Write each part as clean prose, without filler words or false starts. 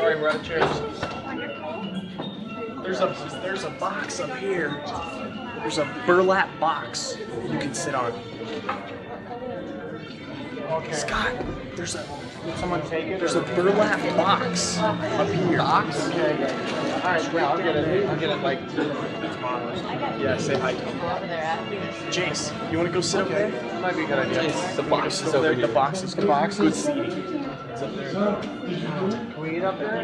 sorry, we're out of chairs. There's a box up here. There's a burlap box you can sit on. Okay. Scott, there's a Someone take it. there's a burlap box up here. Box? Okay. All right, wait, I'll get it like Yeah, say hi to him. Jace, you want to go sit up there? might be a good idea. The box is over here. The box is good. Good seating. It's up there. Can we eat up there?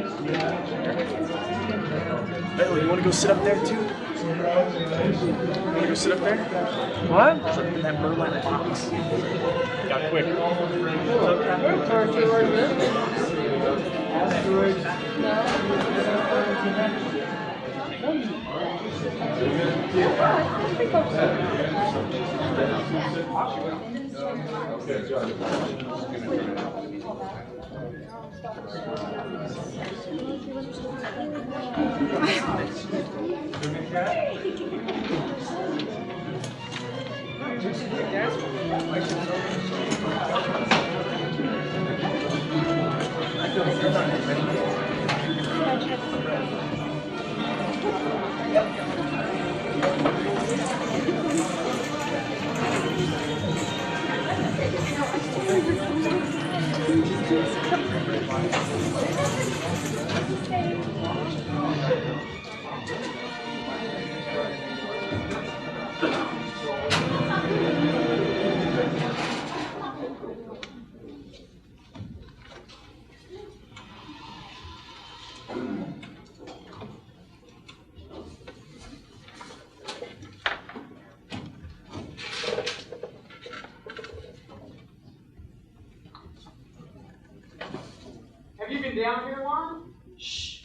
Maile, you want to go sit up there too? You want to go sit up there? What? In that burlap box. Got quick. Have you been down here long? Shh.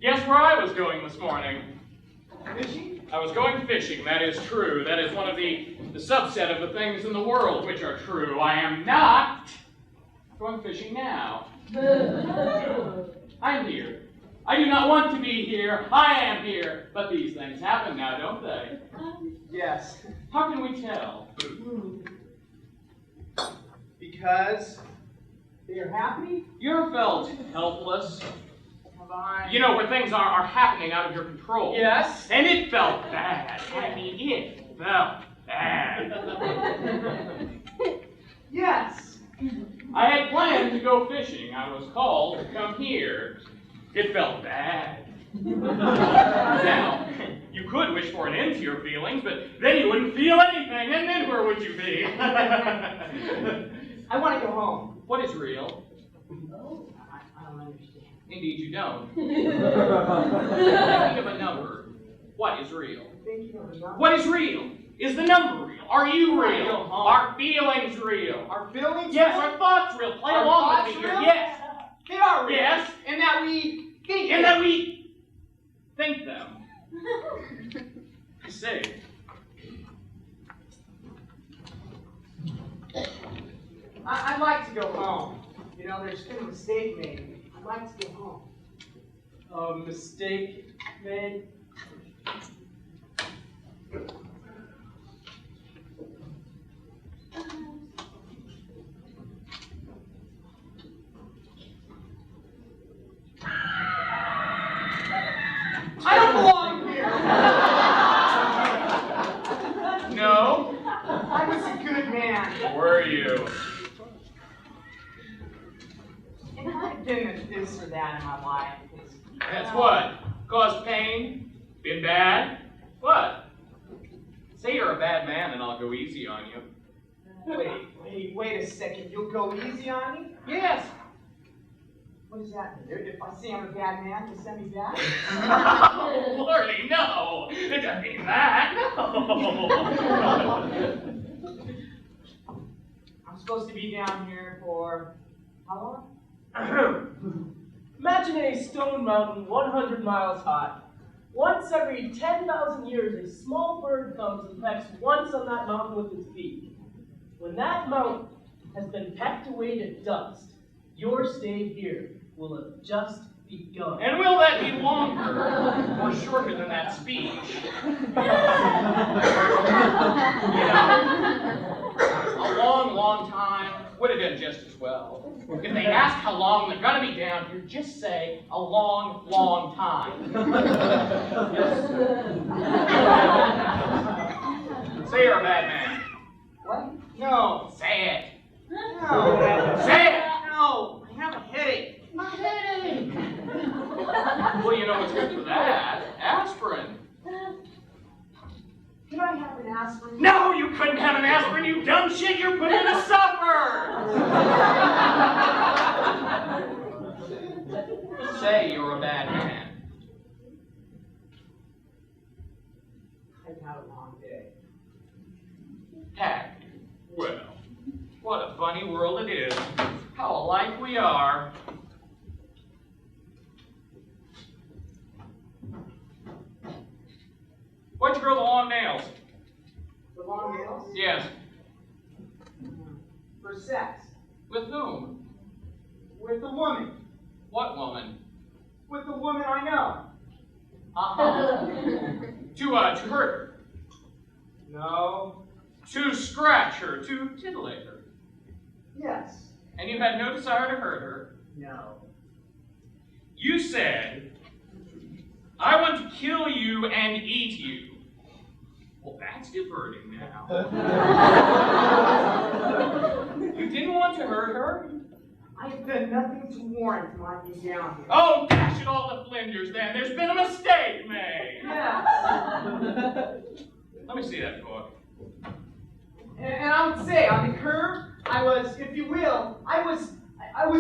Guess where I was going this morning? Fishing? I was going fishing, that is true. That is one of the subset of the things in the world which are true. I am not going fishing now. I'm here. I do not want to be here. I am here. But these things happen now, don't they? Yes. How can we tell? Because they are happy? You're felt helpless. Have I? You know, where things are happening out of your control. Yes. And it felt bad. I mean, it felt bad. Yes. I had planned to go fishing. I was called to come here. It felt bad. Now, you could wish for an end to your feelings, but then you wouldn't feel anything, and then where would you be? I want to go home. What is real? I don't understand. Indeed, you don't. Thinking of a number. What is real? Thinking of a number. What is real? Is the number real? Are you real? Real, huh? Are feelings real? Our feelings? Yes, real? are thoughts real? Play Are along thoughts with me here. real? Yes. They are real. Yes. And that we think And that we think them. I say. I'd like to go home. You know, there's been a mistake made. I'd like to go home. A mistake made? I don't belong here. No? I was a good man. Were you? And I've been this or that in my life. That's what? Caused pain? Been bad? What? Say you're a bad man and I'll go easy on you. Wait a second. You'll go easy on me? Yes. What does that mean? If I say I'm a bad man, you'll send me back? Lordy, no. It doesn't mean that. No. I'm supposed to be down here for how long? Imagine a stone mountain 100 miles high. Once every 10,000 years, a small bird comes and pecks once on that mountain with its beak. When that mountain has been pecked away to dust. Your stay here will have just begun. And will that be longer or shorter than that speech? A long, long time would have done just as well. If they ask how long they're going to be down here, just say a long, long time. Say you're a bad man. What? No, say it. No. Say it. No. I have a headache. A headache. Well, you know what's good for that? Aspirin. Can I have an aspirin? No, you couldn't have an aspirin, you dumb shit. You're put in a supper. Say you're a bad man. I've had a long day. Have you? Well, what a funny world it is. How alike we are. Why'd you grow the long nails? The long nails? Yes. For sex. With whom? With a woman. What woman? With the woman I know. Uh-huh. To hurt her. No. To scratch her. To titillate her. Yes. And you had no desire to hurt her. No. You said, I want to kill you and eat you. Well, that's diverting now. You didn't want to hurt her? I have done nothing to warrant my being down here. Oh, dash it all to flinders then. There's been a mistake made. Yes. Let me see that book. And I would say, on the curve, I was, if you will, I was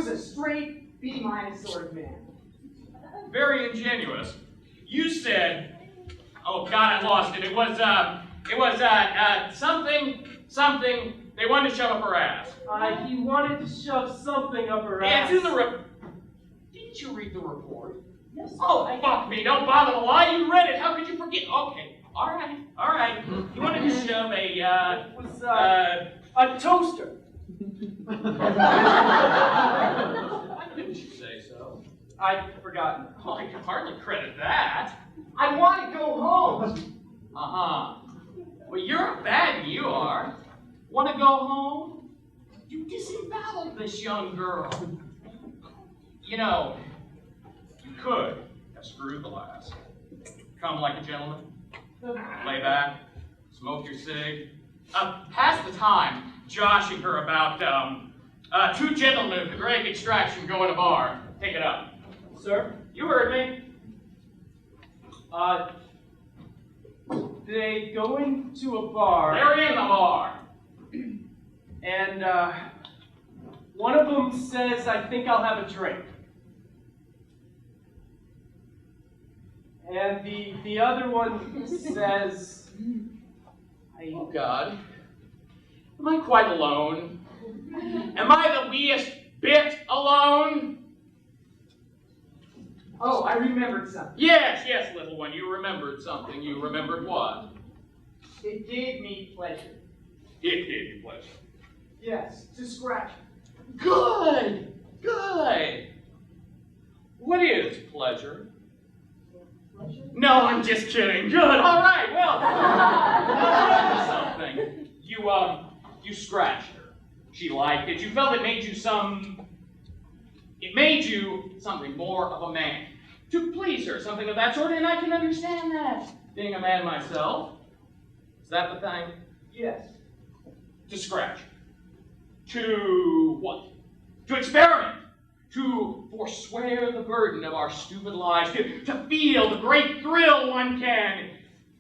a straight B- sort of man. Very ingenuous. You said, oh God, I lost it. It was something they wanted to shove up her ass. He wanted to shove something up her ass. It's in the Didn't you read the report? Yes. Oh, fuck me. Don't bother to lie. You read it. How could you forget? Okay. All right. You wanted to shove It was a toaster. Why didn't you say so? I'd forgotten. Oh, I can hardly credit that. I want to go home. Uh-huh. Well, you're a bad you are. Want to go home? You disemboweled this young girl. You know, you could have screwed the lass. Come like a gentleman. Lay back. Smoke your cig. Pass the time joshing her about two gentlemen of the Greg extraction go in a bar. Take it up. Sir? You heard me. They go into a bar. They're in the bar. And one of them says, I think I'll have a drink. And the other one says, Oh, God. Am I quite alone? Am I the weest bit alone? Oh, I remembered something. Yes, little one, you remembered something. You remembered what? It gave me pleasure. It gave you pleasure. Yes, to scratch. Good. What is pleasure? Pleasure? No, I'm just kidding. Good. All right. Well, something. You scratched her. She liked it. You felt it made you something more of a man. To please her, something of that sort, and I can understand that. Being a man myself. Is that the thing? Yes. To scratch. To what? To experiment. To forswear the burden of our stupid lives. To feel the great thrill one can,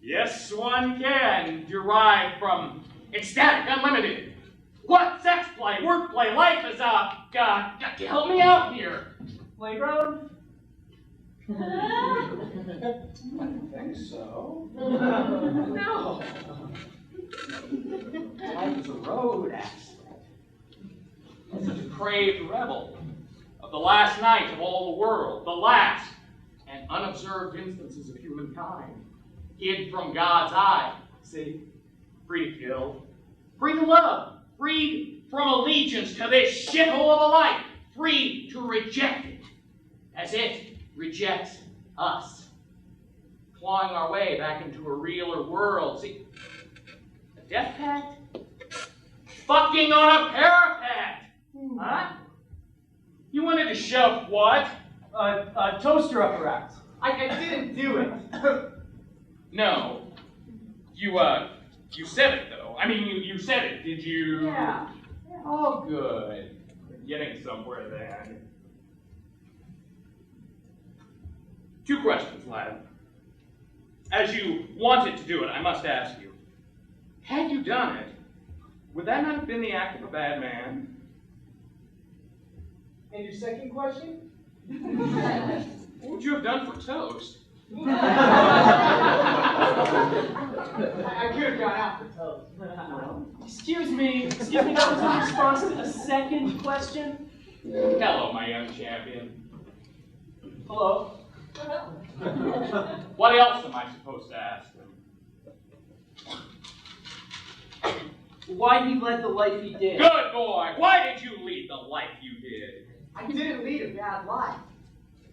yes, one can, derive from ecstatic, unlimited. What? Sex play, work play, life is up. God, help me out here. playground? I think so. No. Life is a road aspect. Such a depraved rebel of the last night of all the world, the last and unobserved instances of humankind, hid from God's eye. See, free to kill, free to love, free from allegiance to this shithole of a life, free to reject it, as it rejects us, clawing our way back into a realer world. See, a death pact? Fucking on a parapet! Huh? You wanted to shove what? A toaster up her ass. I didn't do it. No. You said it, though. I mean, you said it, did you? Yeah. Oh, good. We're getting somewhere then. 2 questions, lad. As you wanted to do it, I must ask you, had you done it, would that not have been the act of a bad man? And your second question? What would you have done for toast? I could have gone out for toast. Excuse me, that was in response to a second question? Hello, my young champion. Hello? What else am I supposed to ask him? Why he led the life he did. Good boy! Why did you lead the life you did? I didn't lead a bad life.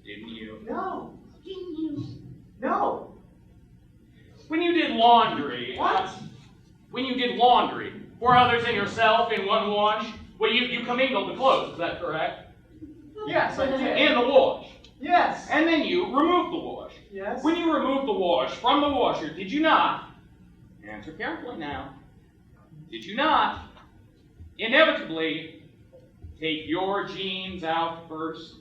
Didn't you? No. Didn't you? No. When you did laundry... What? When you did laundry, for others and yourself in one wash, well, you commingled the clothes, is that correct? Yes, I did. In the wash. Yes. And then you removed the wash. Yes. When you removed the wash from the washer, did you not, answer carefully now, did you not inevitably take your jeans out first?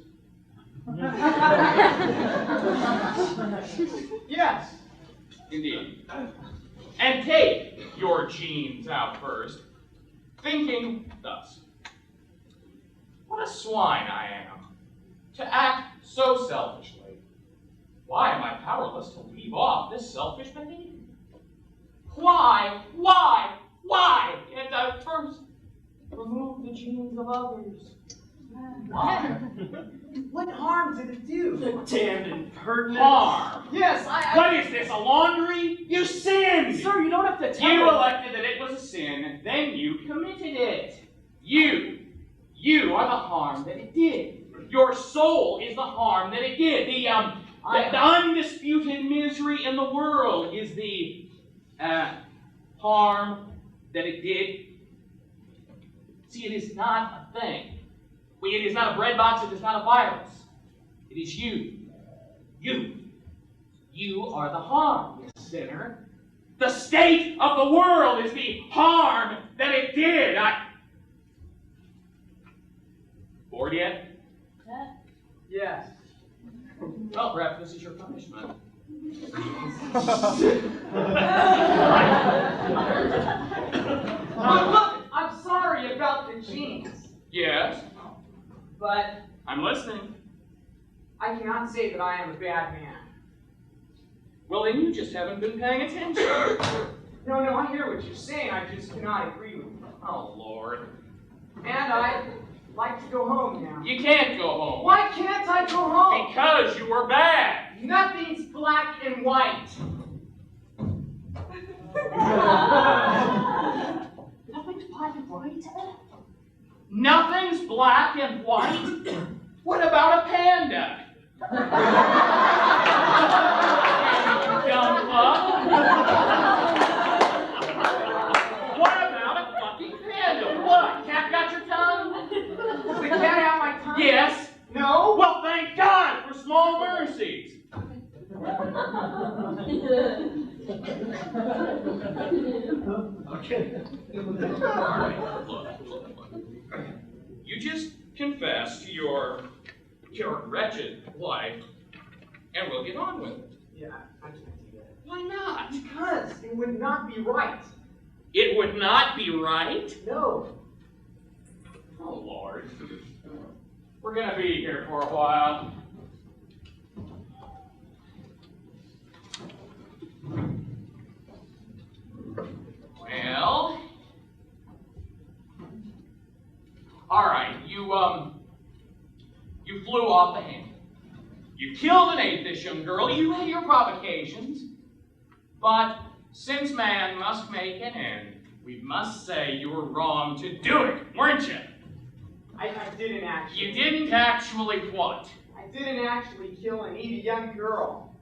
Yes. Indeed. And take your jeans out first, thinking thus, what a swine I am, to act so selfishly. Why am I powerless to leave off this selfish behavior? Why? And I first remove the jeans of others. Why? What harm did it do? Damned impertinent. Harm. Yes, What is this, a laundry? You sinned! Sir, you don't have to tell You me. elected that it was a sin, then you committed it. You are the harm that it did. Your soul is the harm that it did. The undisputed misery in the world is the harm that it did. See, it is not a thing. It is not a bread box, it is not a virus. It is you. You are the harm, you sinner. The state of the world is the harm that it did. Bored yet? Yes. Well, perhaps this is your punishment. Look, I'm sorry about the jeans, Yes, but I'm listening. I cannot say that I am a bad man. Well, then you just haven't been paying attention. No, I hear what you're saying. I just cannot agree with you. Oh, Lord. And I'd like to go home now. You can't go home. Why can't I go home? Because you were bad. Nothing's black and white. Nothing's black and white. Nothing's black and white? What about a panda? Dumb fuck. What about a fucking panda? What? Cat got your tongue? The cat have my tongue? Yes. No? Well, thank God for small mercies. Okay. All right, look. You just confess to your wretched life, and we'll get on with it. Yeah, I can't do that. Why not? Because it would not be right. It would not be right? No. Oh, Lord. We're gonna be here for a while. Well, all right, you flew off the handle. You killed and ate this young girl. You had your provocations. But since man must make an end, we must say you were wrong to do it, weren't you? I didn't actually. You didn't actually what? I didn't actually kill and eat a young girl.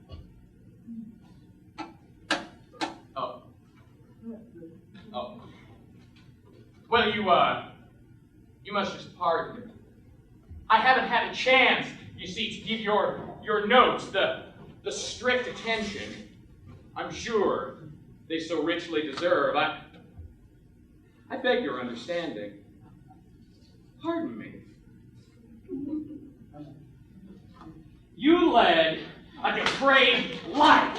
Oh. Oh. Well, you must just pardon me. I haven't had a chance, you see, to give your notes the strict attention I'm sure they so richly deserve. I beg your understanding. Pardon me. You led a depraved life.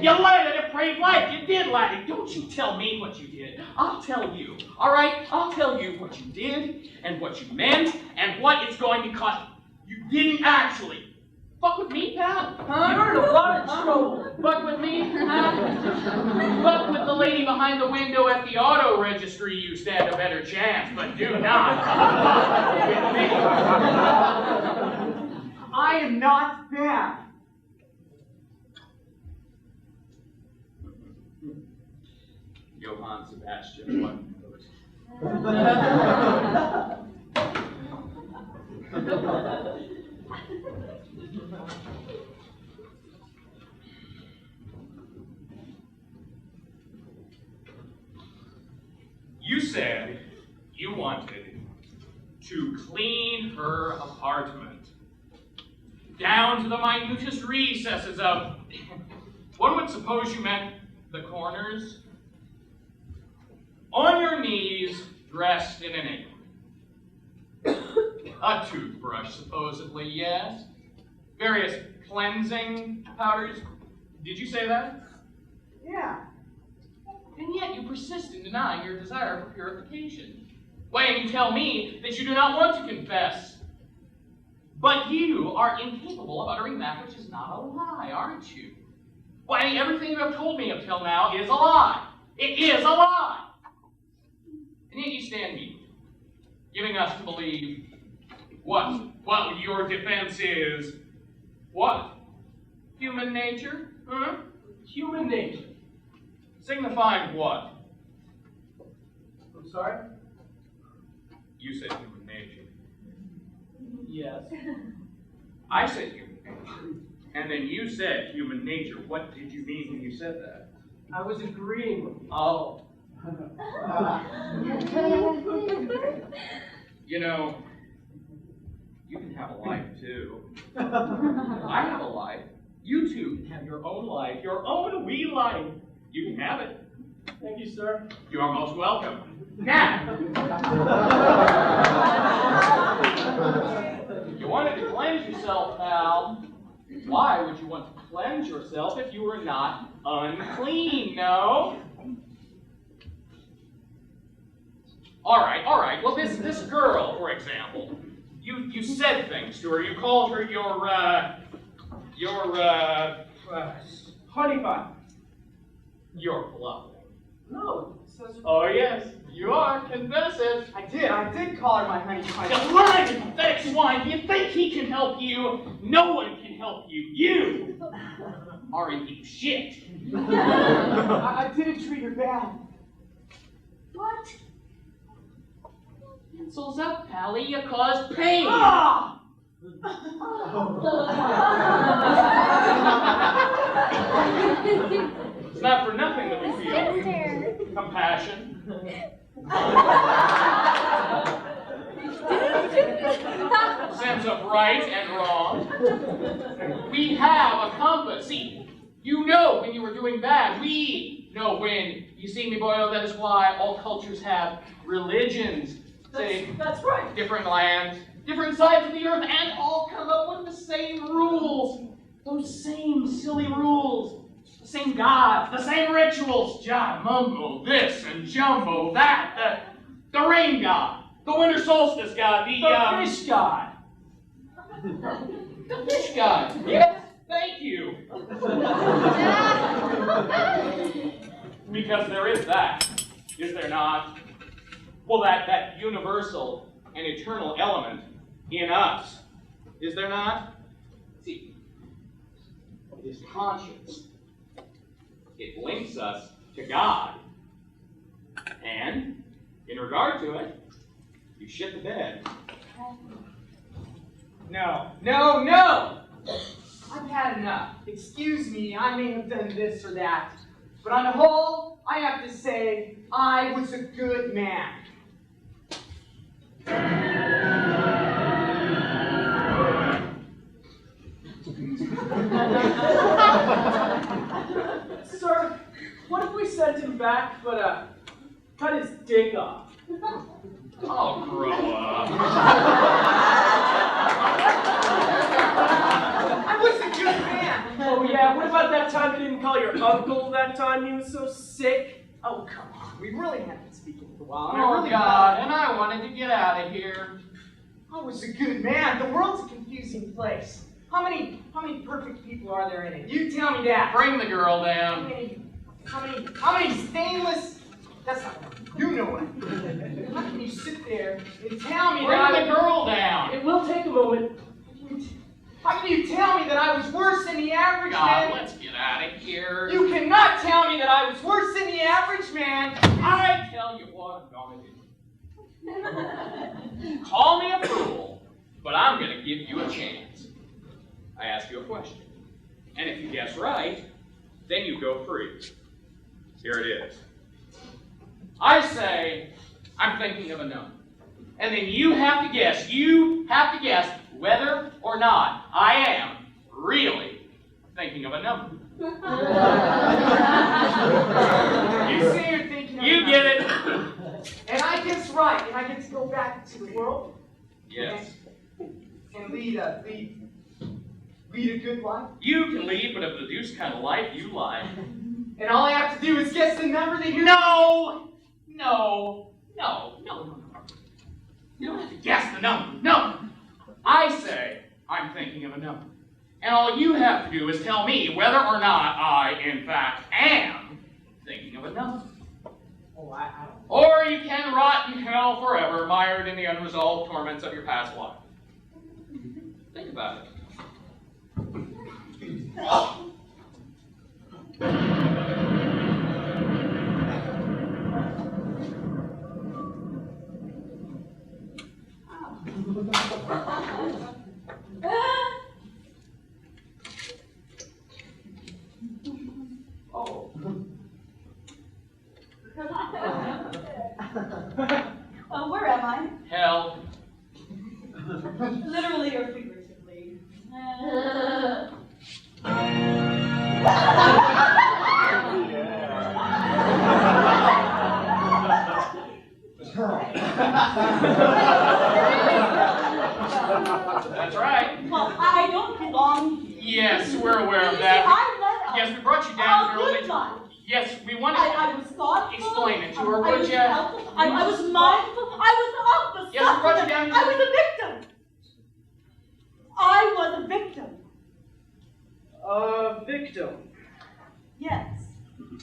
You led a depraved life. You did, laddie. Don't you tell me what you did. I'll tell you. All right? I'll tell you what you did and what you meant and what it's going to cost. You didn't actually. Fuck with me, pal? Huh? You're in a lot of trouble. Fuck with me? Huh? Fuck with the lady behind the window at the auto registry, you stand a better chance, but do not fuck with me. I am not bad. Johann Sebastian, what? You said you wanted to clean her apartment down to the minutest recesses of, one would suppose you meant the corners, on your knees, dressed in an apron. A toothbrush, supposedly, yes. Various cleansing powders. Did you say that? Yeah. And yet you persist in denying your desire for purification. Why, and you tell me that you do not want to confess. But you are incapable of uttering that which is not a lie, aren't you? Why, everything you have told me up till now is a lie. It is a lie. And yet you stand mute, giving us to believe what? Well, your defense is what? Human nature? Huh? Human nature. Signifying what? I'm sorry? You said human nature. Yes. I said human nature. And then you said human nature. What did you mean when you said that? I was agreeing with you. Oh. You know, you can have a life too. I have a life. You two can have your own life, your own wee life. You can have it. Thank you, sir. You are most welcome. Now, you wanted to cleanse yourself, pal. Why would you want to cleanse yourself if you were not unclean, no? All right. Well, this girl, for example, you said things to her. You called her your honey pie. You're bluffing. No, it says. Oh yes, you are. Confess it. I did call her my honey pie. The lying, pathetic swine. You think he can help you? No one can help you. You are in deep shit. I didn't treat her bad. What? Pencils up, Pally. You caused pain. Ah! It's not for nothing that we feel compassion. Sense of right and wrong. We have a compass. See, you know when you were doing bad. We know when. You see me, boyo, that is why all cultures have religions. Say, That's right. different lands, different sides of the earth, and all come up with the same rules. Those same silly rules. The same gods, the same rituals. Ja, mumbo this and jumbo that. The rain god, the winter solstice god, the fish god. The fish god. Yes, thank you. Because there is that, is there not? Well, that universal and eternal element in us, is there not? See, it is conscience. It links us to God. And, in regard to it, you shit the bed. No, no, no! I've had enough. Excuse me, I may have done this or that. But on the whole, I have to say, I was a good man. Sir, what if we sent him back, but cut his dick off? Oh, grow up. I was a good man. Oh yeah, what about that time you didn't call your uncle that time he was so sick? Oh, come on. We really haven't been speaking for a while. and I Oh, really God, and I wanted to get out of here. I was a good man. The world's a confusing place. How many perfect people are there in it? You tell me that. Bring the girl How down. many stainless? That's not one. You know it. How can you sit there and tell me that Bring the girl down. It will take a moment. How can you tell me that I was worse than the average God, man? let's get out of here. You cannot tell me that I was worse than the average man. I tell you what I'm gonna do. Call me a fool, but I'm gonna give you a chance. I ask you a question, and if you guess right, then you go free. Here it is. I say, I'm thinking of a number. And then you have to guess whether or not I am really thinking of a number. You say you're thinking of You a get number. it? And I guess right, and I get to go back to the world Yes. and lead a good life. You can lead, but of the deuce kind of life you like. And all I have to do is guess the number that you're... No! You don't have to guess the number. No! I say I'm thinking of a number. And all you have to do is tell me whether or not I, in fact, am thinking of a number. Oh, I don't... Or you can rot in hell forever, mired in the unresolved torments of your past life. Think about it. Oh. Where am I? Hell. Literally or figuratively? That's right. Well, I don't belong here. Yes, we're aware You of see, that. I led Yes, we brought you down a here good only. life. Yes, we wanted I was thoughtful. Explain it to her, I would was ya? helpful. I was mindful. I was up the Yes, we brought you down here. I was a victim. I was a victim. Victim. Yes.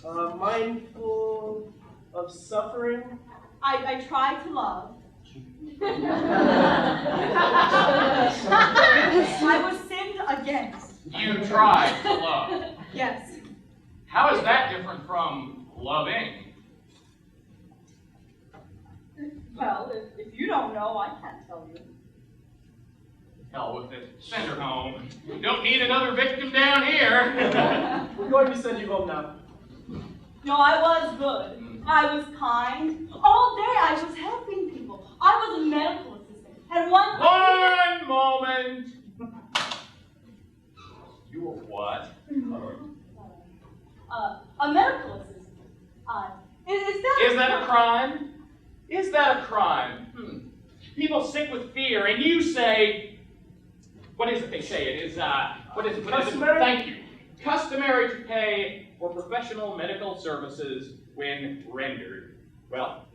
Mindful of suffering. I tried to love. I was sinned against. You tried to love. Yes. How is that different from loving? Well, if you don't know, I can't tell you. Hell with it. Send her home. We don't need another victim down here. We're going to send you home now. No, I was good. I was kind. All day I was helping people. I was a medical assistant. And one moment. You were what? a medical assistant. Is that a crime? Is that a crime? People sick with fear, and you say, what is it they say? It is, what is it? Customary? Thank you. Customary to pay for professional medical services when rendered. Well,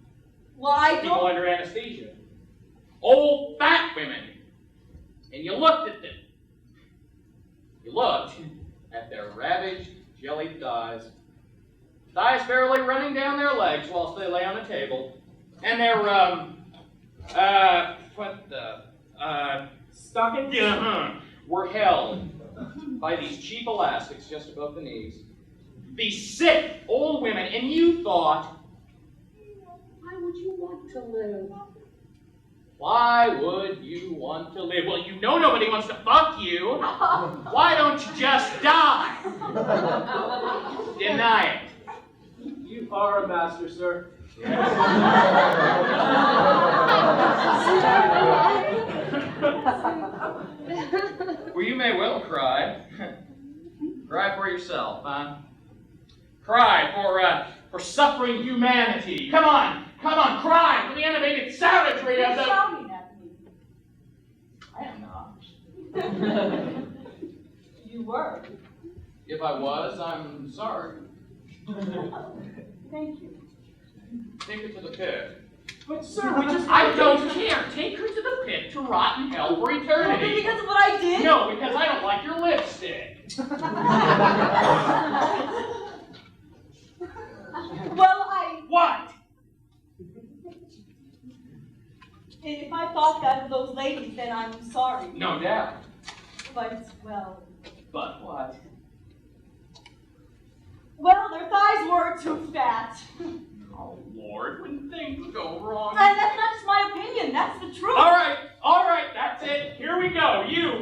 I people don't. under anesthesia. Old fat women. And you looked at them. You looked at their ravaged, jellied thighs. Thighs barely running down their legs whilst they lay on a table. And their, Stockings? were held by these cheap elastics just above the knees. These sick old women, and you thought, you want to live? Why would you want to live? Well, you know nobody wants to fuck you. Why don't you just die? Deny it. You are a master, sir. Well, you may well cry. Cry for yourself, huh? Cry for suffering humanity. Come on, cry for the animated savagery of You're the... shouting at me. I am not. You were. If I was, I'm sorry. Thank you. Take her to the pit. But sir, we just... I don't care. Take her to the pit to rot in hell for eternity. Because of what I did? No, because I don't like your lipstick. Well, What? if I thought that of those ladies, then I'm sorry. No doubt. But, well, But what? their thighs were too fat. Oh, Lord, when things go wrong. And that's not just my opinion, that's the truth. All right, that's it. Here we go. You,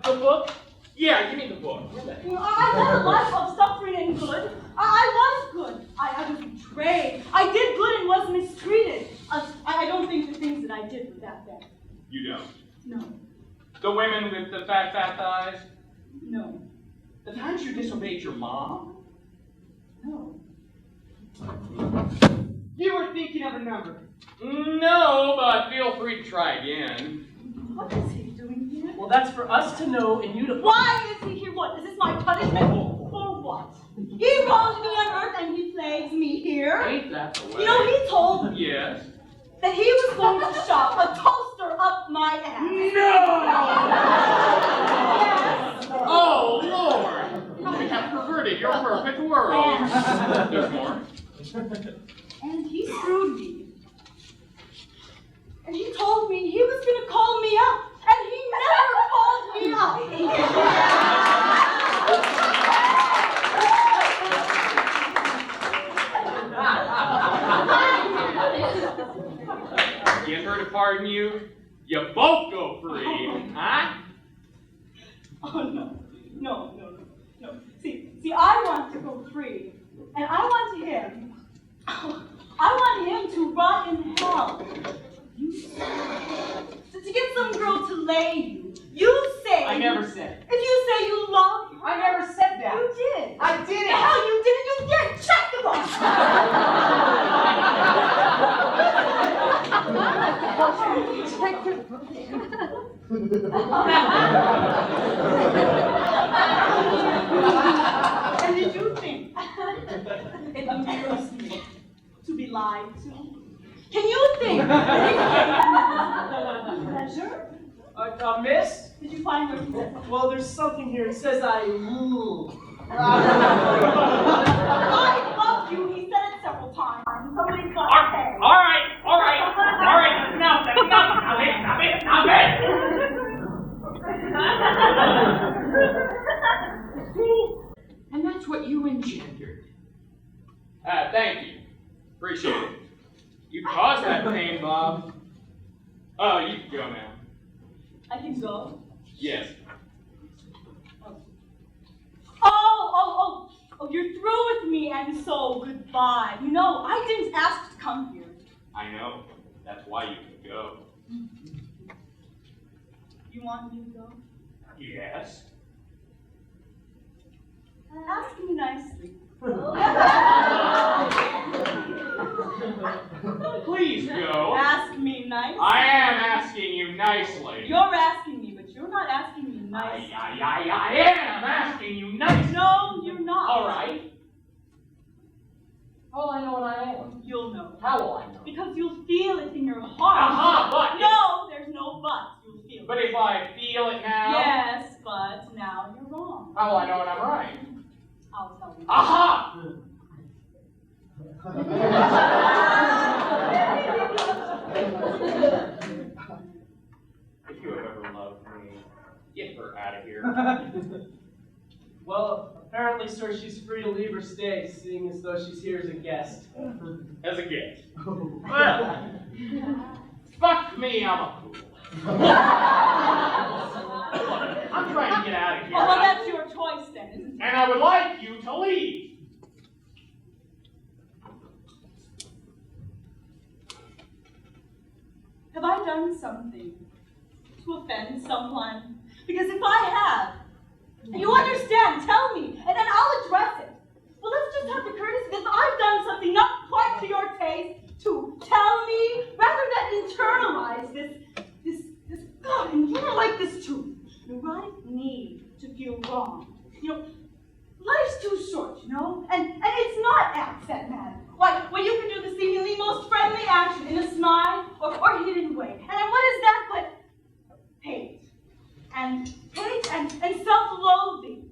the book? Yeah, give me the book. I led a life of suffering and good. I was good. I was betrayed. I did good and was mistreated. I don't think the things that I did were that bad. You don't. No. The women with the fat thighs? No. The times you disobeyed your mom? No. You were thinking of a number. No, but feel free to try again. What is he doing here? Well, that's for us to know and you to... Why is he here? What? Is this my punishment? For what? He wronged me on earth and he plagues me here. Ain't that the way? You know, he told me Yes. that he was going to shove a toaster up my ass. No! Yes. Oh, Lord! We have perverted your perfect world. There's more. And he screwed me. And he told me he was going to call me up. And he never called me up. Get her to pardon you, you both go free, huh? Oh, no. See, I want to go free. And I want him to rot in hell. To get some girl to lay you. You say... I never said. If you say you love her... I never said that. You did. I did it. Hell, you did it. You did. Check the box. And did you think it amused me to be lied to? Can you think pleasure? Miss? Did you find where he said? Well, there's something here. It says I rule. I love you. He said it several times. Somebody's got to pay. All right. Enough. And that's what you engendered. Thank you. Appreciate it. You caused that pain, Bob. Oh, you can go now. I can go. Yes. Oh, you're through with me, and so goodbye. You know, I didn't ask to come here. I know. That's why you can go. You want me to go? Yes. Ask me nicely. Please go. Ask me nicely. I am asking you nicely. You're asking me, but you're not asking me nicely. I am asking you nicely. No, you're not. All right. How will I know what I am? You'll know. How will I know? Because you'll feel it in your heart. Aha, but. No, there's no but. You'll feel it. But if I feel it now. Yes, but now you're wrong. How will I know when I'm right? I'll tell you. Aha! If you have ever loved me, get her out of here. Well, Apparently, sir, she's free to leave or stay, seeing as though she's here as a guest. As a gift. Well, fuck me, I'm a fool. I'm trying to get out of here. Well, that's your choice then, isn't it? And I would like you to leave. Have I done something to offend someone? Because if I have, and you understand, tell me, and then I'll address it. Well, let's just have the courtesy that if I've done something not quite to your taste, to tell me, rather than internalize this, God, and you're like this too. Neurotic need to feel wrong. You know, life's too short, you know? And it's not acts that matter. Why, well, you can do the seemingly most friendly action in a snide or hidden way. And then what is that but hate? And hate and self-loathing.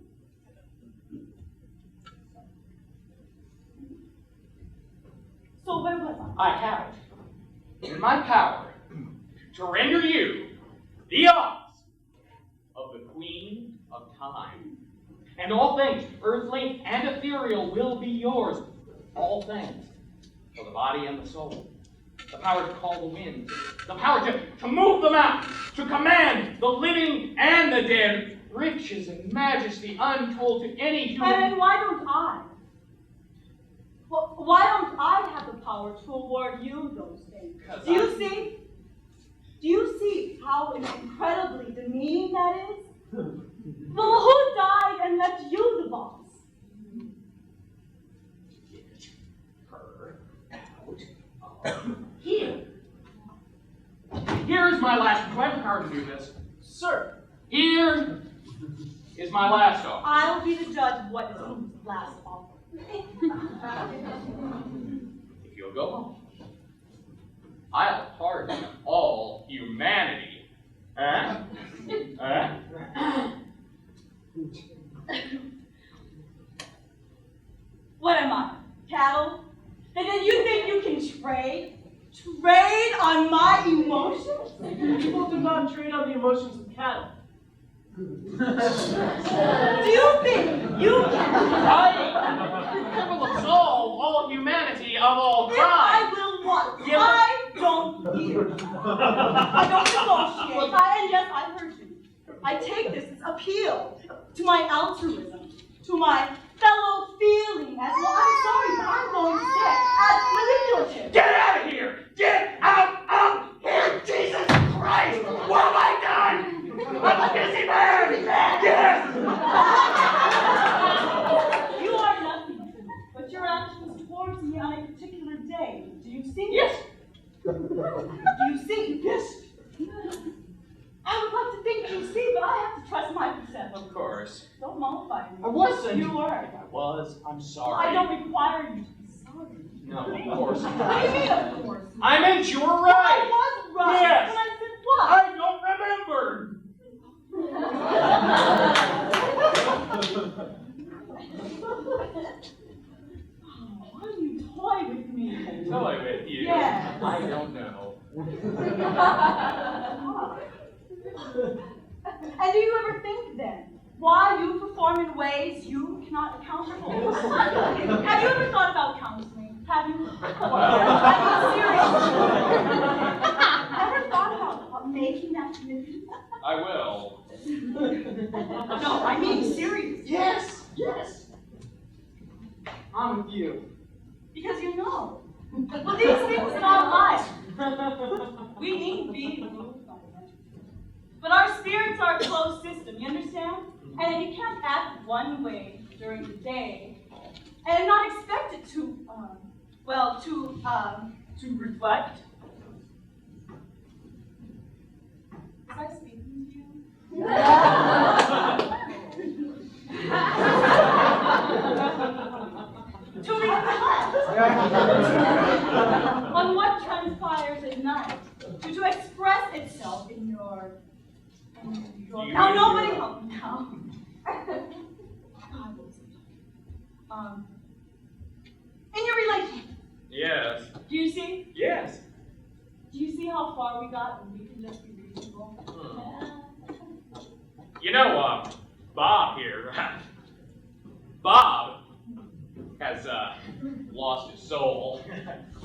So where was I? I have it in my power to render you the office of the Queen of Time. And all things, earthly and ethereal, will be yours. All things, for the body and the soul. The power to call the winds, the power to move the mountains, to command the living and the dead, riches and majesty untold to any human. And why don't I? Well, why don't I have the power to award you those things? Do you see? Do you see how incredibly demeaning that is? Well, who died and left you the boss? Here. Here is my last. Do I have the power to do this? Sir, Here is my last offer. I'll be the judge of what is whose last offer. If you'll go home, I'll pardon all humanity. Huh? Huh? What am I? Cattle? And then you think you can trade? Trade on my emotions? people do not trade on the emotions of cattle. Do you think you can? I will absolve all humanity of all If crime. I will what? I don't hear. I don't negotiate. And yes, I heard you. I take this as appeal to my altruism, to my fellow feeling as well. I'm sorry, but I'm going to say as manipulative. Get out of here! Get out of here! Jesus Christ! What have I done? I'm a busy man! Yes! You are nothing to me, but your actions towards me on a particular day. Do you see? Yes! Do you see? Yes! I would like to think you see, but I have to trust my perception. Of course. Don't mollify me. I wasn't. You were. I was. I'm sorry. I don't require you to be sorry. No, of course What do not. you mean, of course? I meant you were I right. was right. Yes. When I said what? I don't remember. Why do you toy with me? Toy with you? Yeah. I don't know. And do you ever think then why you perform in ways you cannot account for? Have you ever thought about counseling? Have you? I mean, seriously. Ever thought about making that commitment? I will. No, I mean serious. Yes. Yes. I'm with you. Because you know. Well, these things in our life, we need be moved by them. But our spirits are a closed system, you understand? And you can't act one way during the day and not expect it to, to reflect. Was I speaking to you? To reflect on what transpires at night, to express itself in your now nobody help me now. In your relationship. Yes. Do you see? Yes. Do you see how far we got when we can just be reasonable? You know, Bob here. Bob has lost his soul.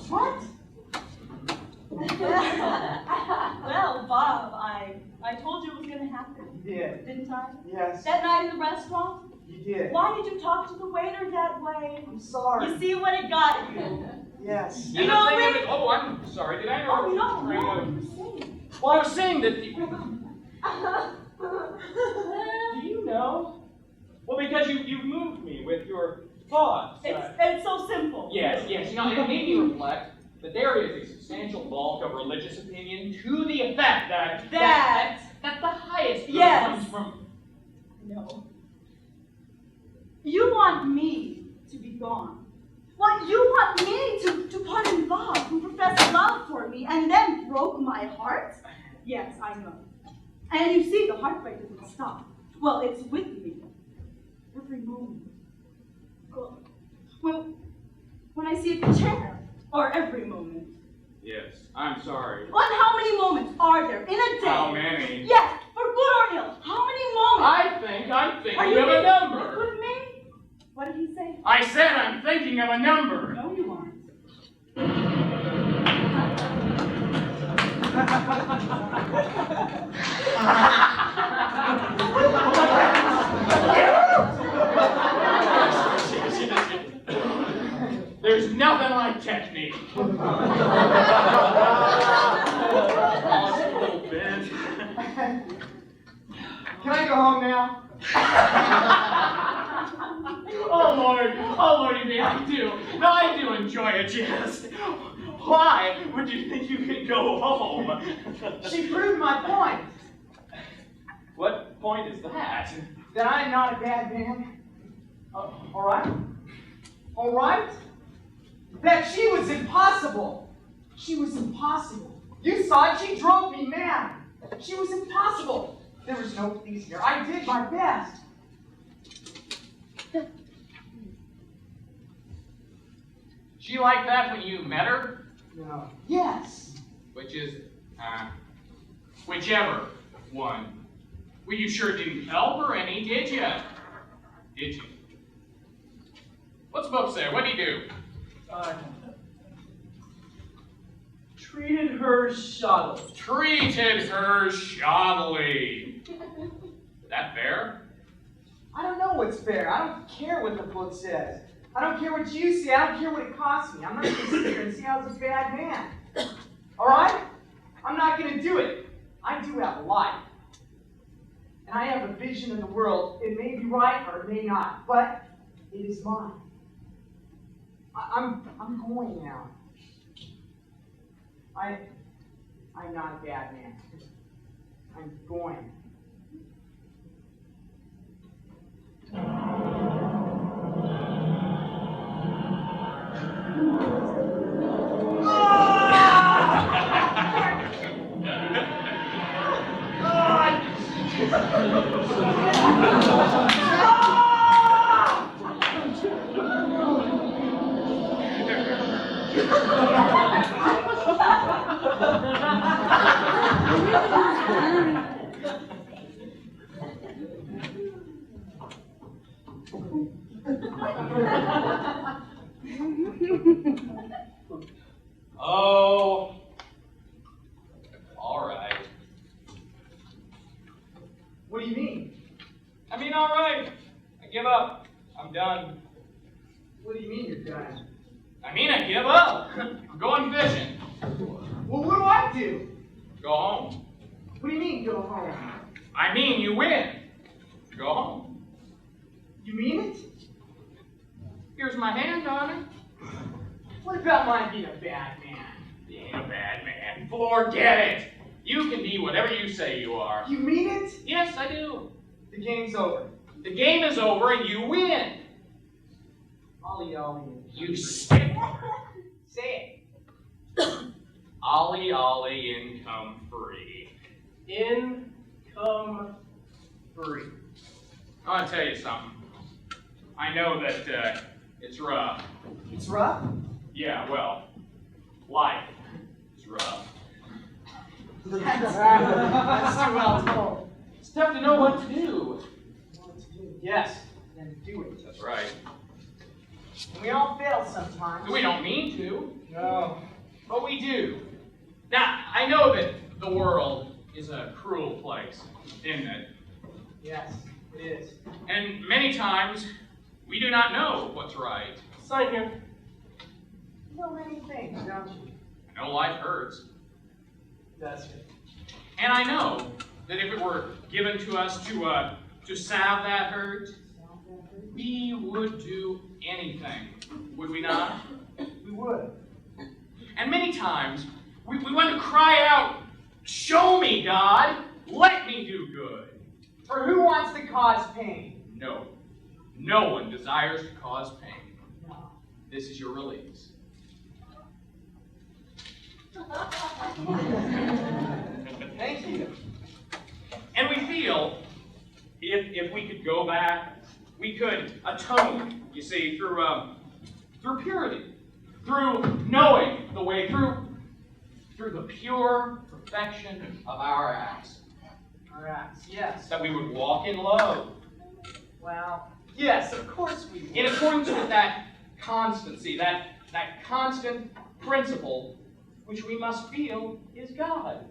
What? Well, Bob, I told you it was going to happen. You did. Didn't I? Yes. That night in the restaurant? You did. Why did you talk to the waiter that way? I'm sorry. You see what it got you. Yes. You know me? Oh, I'm sorry. Did I know? Oh, no, what were you saying? Well, I was saying that. Do you know? Well, because you moved me with your thoughts. It's so simple. Yes. You know, it made me reflect that there is a substantial bulk of religious opinion to the effect that the highest good comes from. No. You want me to be gone. What, you want me to put in Bob, who professed love for me and then broke my heart? Yes, I know. And you see, the heartbreak doesn't stop. Well, it's with me. Every moment. Well, when I see a chair, or every moment. Yes, I'm sorry. And how many moments are there in a day? How many? Yes, for good or ill. How many moments? I'm thinking Are of you a number. with me? What did he say? I said I'm thinking of a number. No, you aren't. There's nothing like technique. Just a little bit. Can I go home now? Oh Lordy, I do enjoy a jest. Why would you think you could go home? She proved my point. What point is that? That I'm not a bad man. All right? All right? That she was impossible. She was impossible. You saw it. She drove me mad. She was impossible. There was no pleasing her. I did my best. She like that when you met her? No. Yes. Which is, whichever one. Well, you sure didn't help her any, did you? Did you? What's the book say? What'd he do? Treated her shoddily. Treated her shoddily. Is that fair? I don't know what's fair. I don't care what the book says. I don't care what you say. I don't care what it costs me. I'm not going to sit here and see how I was a bad man. All right? I'm not going to do it. I do have a life. And I have a vision of the world. It may be right or it may not, but it is mine. I'm going now. I'm not a bad man. I'm going. Oh, all right. What do you mean? I mean, all right. I give up. I'm done. What do you mean you're done? I mean, I give up. I'm going fishing. Well, what do I do? Go home. What do you mean, go home? I mean, you win. Go home. You mean it? Here's my hand on it. What about my being a bad man? Being a bad man. Forget it. You can be whatever you say you are. You mean it? Yes, I do. The game's over. The game is over and you win. Ollie. You stick. Say Ollie, income free. Income free. I want to tell you something. I know that it's rough. it. It's rough? Yeah, well, life is rough. That's too well told. It's tough to know what to do. Yes. then do it. That's right. And we all fail sometimes. We don't mean to, No. but we do. Now, I know that the world is a cruel place, isn't it? Yes, it is. And many times, we do not know what's right. Sign here. You know many things, don't you? I know life hurts. Does it? And I know that if it were given to us to salve that hurt, we would do anything, would we not? We would. And many times, we want to cry out, "Show me, God! Let me do good!" For who wants to cause pain? No. No one desires to cause pain. No. This is your release. Thank you. And we feel if we could go back, we could atone, you see, through purity, through knowing the way, through the pure perfection of our acts. Our acts, yes. That we would walk in love, Well, yes, of course we would. in accordance with that constancy, that constant principle, which we must feel is God.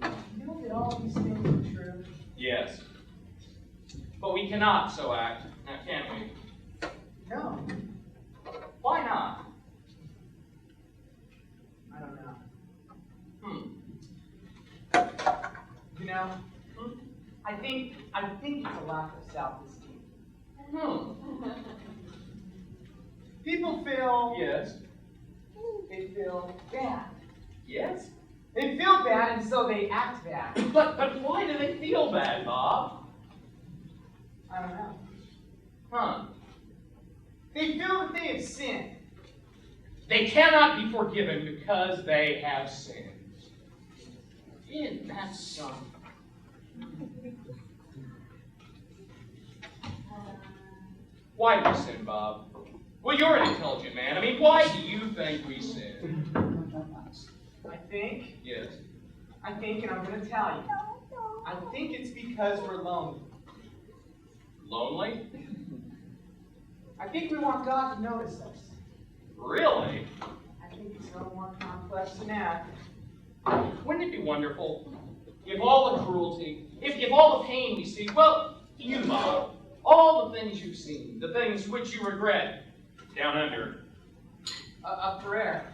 You know that all these things are true? Yes. But we cannot so act, now can we? No. Why not? I don't know. Hmm. You know, I think it's a lack of self-esteem. People feel Yes. they feel bad. Yes. They feel bad and so they act bad. But why do they feel bad, Bob? I don't know. Huh. They feel that they have sinned. They cannot be forgiven because they have sinned. Isn't that something? Why do we sin, Bob? Well, you're an intelligent man. I mean, why do you think we sin? I think, Yes. and I'm going to tell you. I think it's because we're lonely. Lonely? I think we want God to notice us. Really? I think it's no more complex than that. Wouldn't it be wonderful if all the cruelty, if all the pain we see, well, you, Bob, all the things you've seen, the things which you regret, down under, A prayer.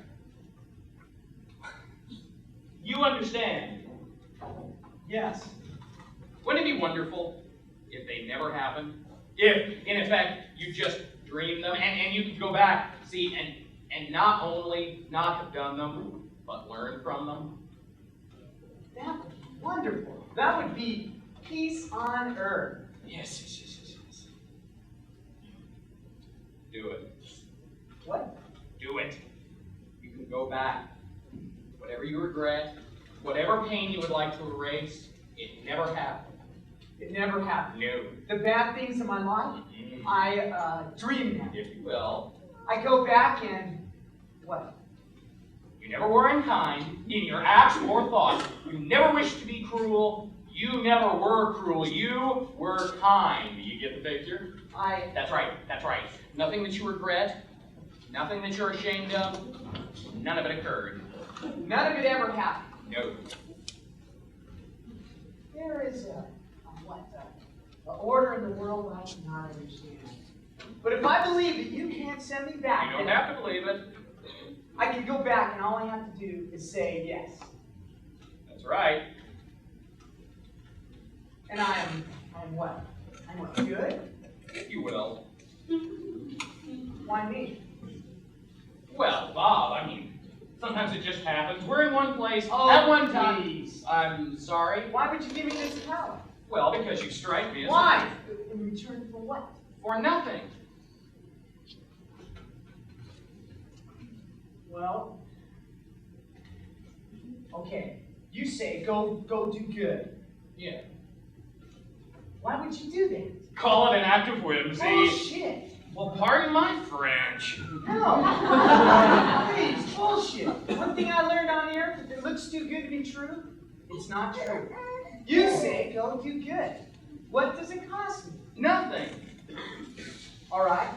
you understand. Yes. Wouldn't it be wonderful if they never happened? If, in effect, you just dreamed them and you could go back, see, and not only not have done them, but learn from them? That would be wonderful. That would be peace on earth. Yes. Do it. What? Do it. You can go back. Whatever you regret, whatever pain you would like to erase, it never happened. It never happened. No. The bad things in my life, I dream them. If you will. I go back and what? You never were unkind in your acts or thoughts. You never wished to be cruel. You never were cruel. You were kind. Do you get the picture? That's right. Nothing that you regret, nothing that you're ashamed of, none of it occurred. None of it ever happened. No. There is a order in the world I cannot understand. But if I believe that you can't send me back, You don't have to believe it. I can go back and all I have to do is say yes. That's right. And I'm what? I'm what, good? If you will. Why me? Well, Bob, I mean, sometimes it just happens. We're in one place Oh, at one time. please. I'm sorry. Why would you give me this power? Well, because you strike me as Why? In return for what? for nothing. Well, okay. You say go do good. Yeah. Why would you do that? Call it an act of whimsy. Bullshit. Well, pardon my French. No. Please, bullshit. One thing I learned on here, if it looks too good to be true, it's not true. You say go do good. What does it cost me? Nothing. All right,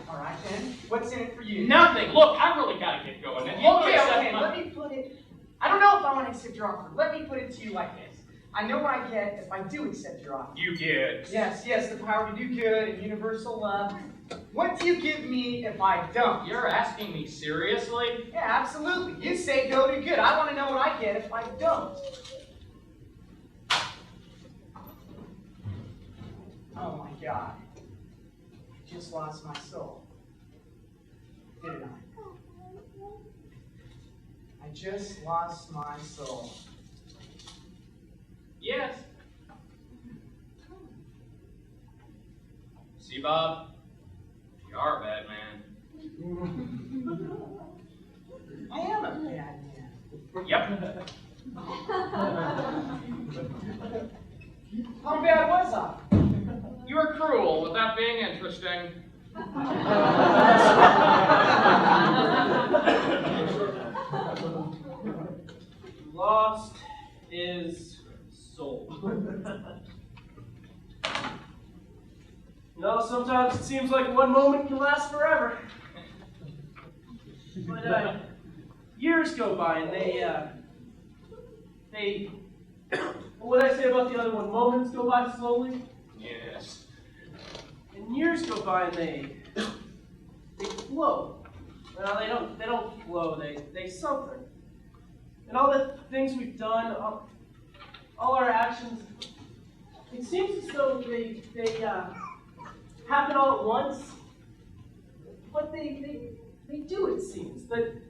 then. What's in it for you? Nothing. Look, I really gotta get going. And Okay, let me put it, I don't know if I want to accept your offer. Let me put it to you like this. I know what I get if I do accept your offer. You get. Yes, the power to do good and universal love. What do you give me if I don't? You're asking me seriously? Yeah, absolutely. You say go do good. I want to know what I get if I don't. Oh my God. I just lost my soul. Didn't I? I just lost my soul. Yes. See, Bob? You are a bad man. I am a bad man. Yep. How bad was I? You were cruel without being interesting. Lost his soul. Sometimes it seems like one moment can last forever. But years go by and what did I say about the other one? Moments go by slowly? Yes. And years go by and they flow. Well, they don't flow, they something. And all the things we've done, all our actions, it seems as though they happen all at once. But they do, it seems. The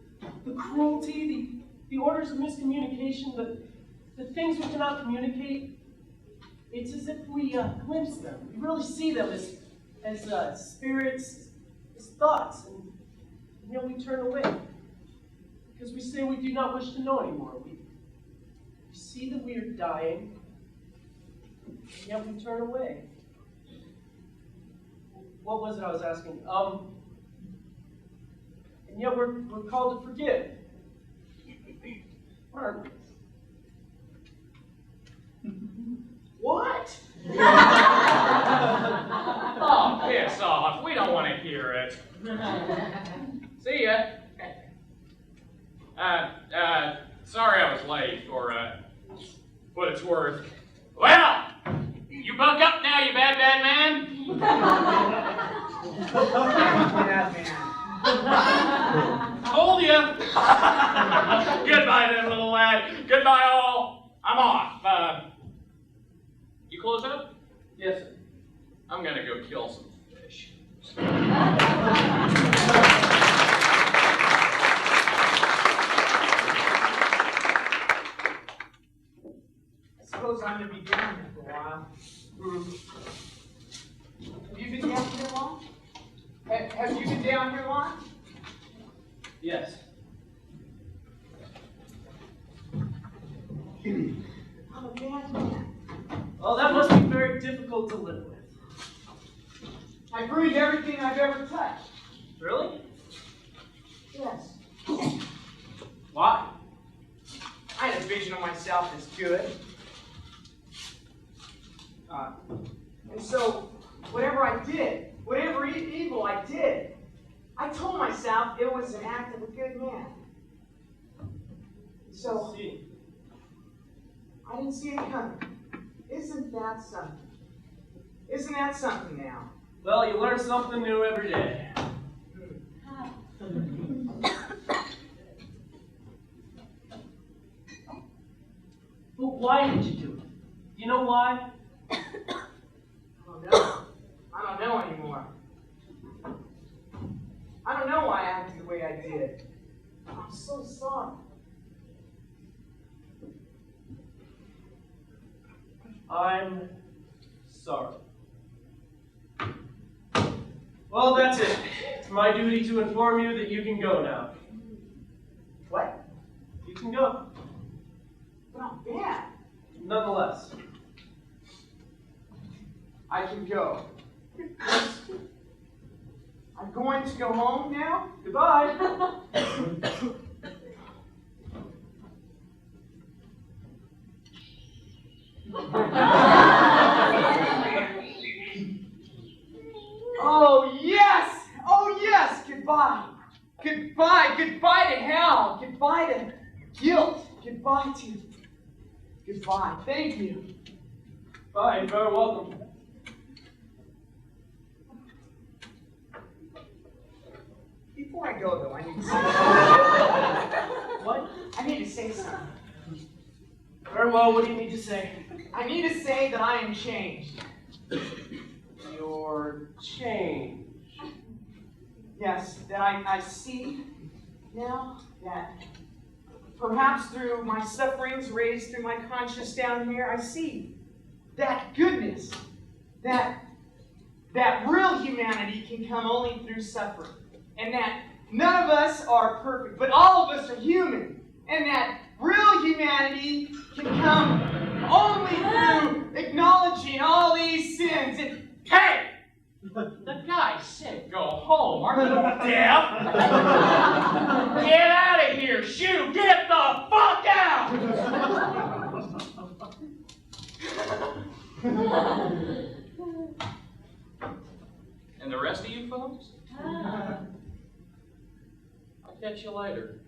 cruelty, the orders of miscommunication, the things we cannot communicate, it's as if we glimpse them. We really see them as spirits, as thoughts, and yet we turn away. Because we say we do not wish to know anymore. We see that we are dying, and yet we turn away. What was it I was asking? And yet we're called to forgive. Aren't we? What? Oh, piss off. We don't want to hear it. See ya. Sorry I was late for what it's worth. Well, you buck up now, you bad man. Bad man. Told ya. Goodbye then, little lad. Goodbye all. I'm off. You close up? Yes, sir. I'm gonna go kill some fish. I suppose I'm going to be down here for a while. Have you been down here long? Have you been down here long? Yes. I'm a bad man. Well, that must be very difficult to live with. I breathe everything I've ever touched. Really? Yes. Why? I had a vision of myself as good. And so, whatever I did, whatever evil I did, I told myself it was an act of a good man. So, I didn't see it coming. Isn't that something? Isn't that something now? Well, you learn something new every day. But why did you do it? Do you know why? I don't know. I don't know anymore. I don't know why I acted the way I did. I'm so sorry. I'm sorry. Well, that's it. It's my duty to inform you that you can go now. What? You can go. But I'm bad. Nonetheless. I can go. I'm going to go home now. Goodbye. Oh yes, goodbye. Goodbye to hell. Goodbye to guilt. Goodbye. Thank you. Bye, you're very welcome. Before I go though, I need to say something. What? I need to say something. Very well, what do you need to say? I need to say that I am changed. Your change. Yes, that I see now that perhaps through my sufferings raised through my conscience down here, I see that goodness, that real humanity can come only through suffering. And that none of us are perfect, but all of us are human. And that real humanity can come only through acknowledging all these sins. And, Hey! The guy said go home. Are you deaf? Get out of here! Shoot! Get the fuck out! And the rest of you folks? I'll catch you later.